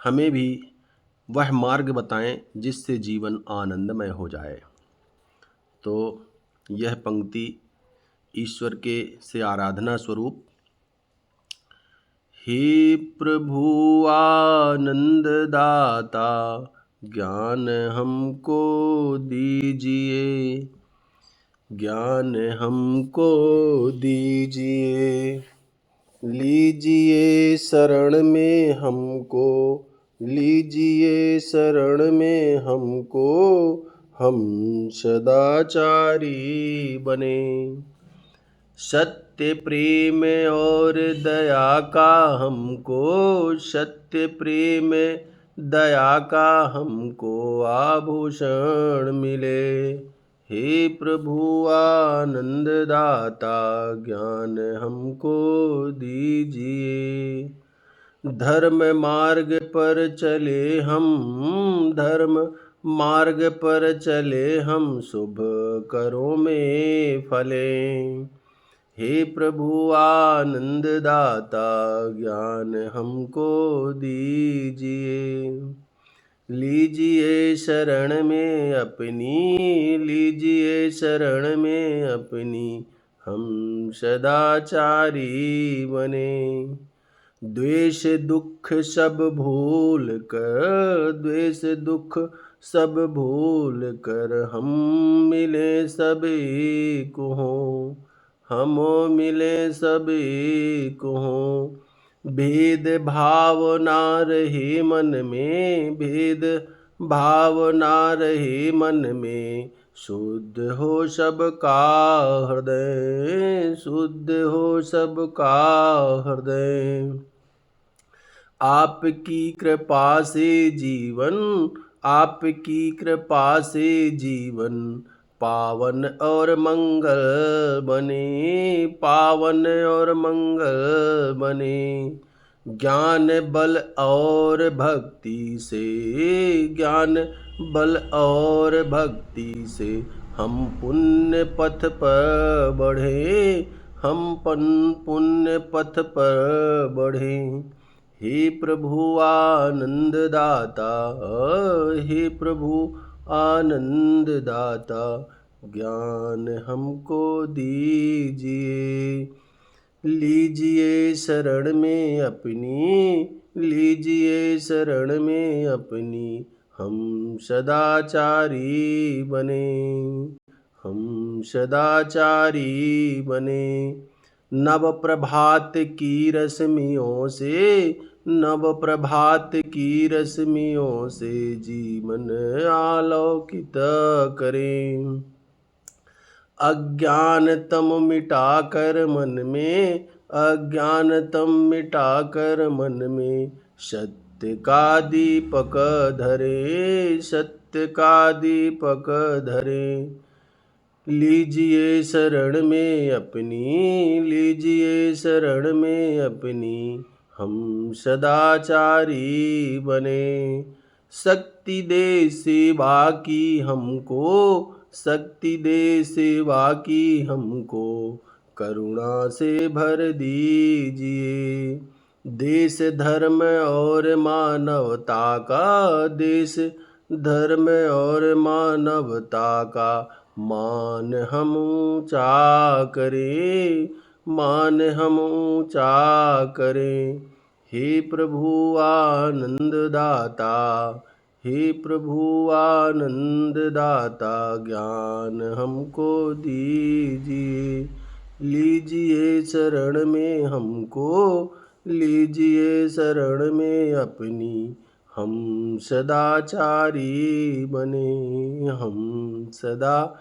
हमें भी वह मार्ग बताएं जिससे जीवन आनंदमय हो जाए। तो यह पंक्ति ईश्वर के से आराधना स्वरूप, हे प्रभु आनंद दाता ज्ञान हमको दीजिए, ज्ञान हमको दीजिए, लीजिए शरण में हमको, लीजिए शरण में हमको, हम सदाचारी बने। सत्य प्रेम और दया का हमको, सत्य प्रेम दया का हमको आभूषण मिले। हे प्रभु आनंद दाता ज्ञान हमको दीजिए। धर्म मार्ग पर चले हम, धर्म मार्ग पर चले हम, शुभ करों में फलें। हे प्रभु आनंद दाता ज्ञान हमको दीजिए। लीजिए शरण में अपनी, लीजिए शरण में अपनी, हम सदाचारी बने। द्वेष दुख सब भूल कर, द्वेष दुख सब भूल कर, हम मिले सभी को, हम मिले सभी को। भेद भाव ना रहे मन में, भेद भाव ना रहे मन में, शुद्ध हो सबका हृदय, शुद्ध हो सबका हृदय। आपकी कृपा से जीवन, आपकी कृपा से जीवन पावन और मंगल बने, पावन और मंगल बने। ज्ञान बल और भक्ति से, ज्ञान बल और भक्ति से, हम पुण्य पथ पर बढ़े, हम पुण्य पथ पर बढ़े। हे प्रभु आनंद दाता, हे प्रभु आनंद दाता ज्ञान हमको दीजिए। लीजिए शरण में अपनी, लीजिए शरण में अपनी, हम सदाचारी बने, हम सदाचारी बने। नव प्रभात की रश्मियों से, नव प्रभात की रश्मियों से जीवन आलोकित करें। अज्ञानतम मिटाकर मन में, अज्ञानतम मिटाकर मन में, सत्य का दीपक धरे, सत्य का दीपक धरे। लीजिए शरण में अपनी, लीजिए शरण में अपनी, हम सदाचारी बने। शक्ति दे सेवा की हमको, शक्ति दे सेवा की हमको, करुणा से भर दीजिए। देश धर्म और मानवता का, देश धर्म और मानवता का मान हम ऊंचा करें, मान हम ऊंचा करें। हे प्रभु आनंद दाता, हे प्रभु आनंद दाता ज्ञान हमको दीजिए। लीजिए शरण में हमको, लीजिए शरण में अपनी, हम सदाचारी बने, हम सदा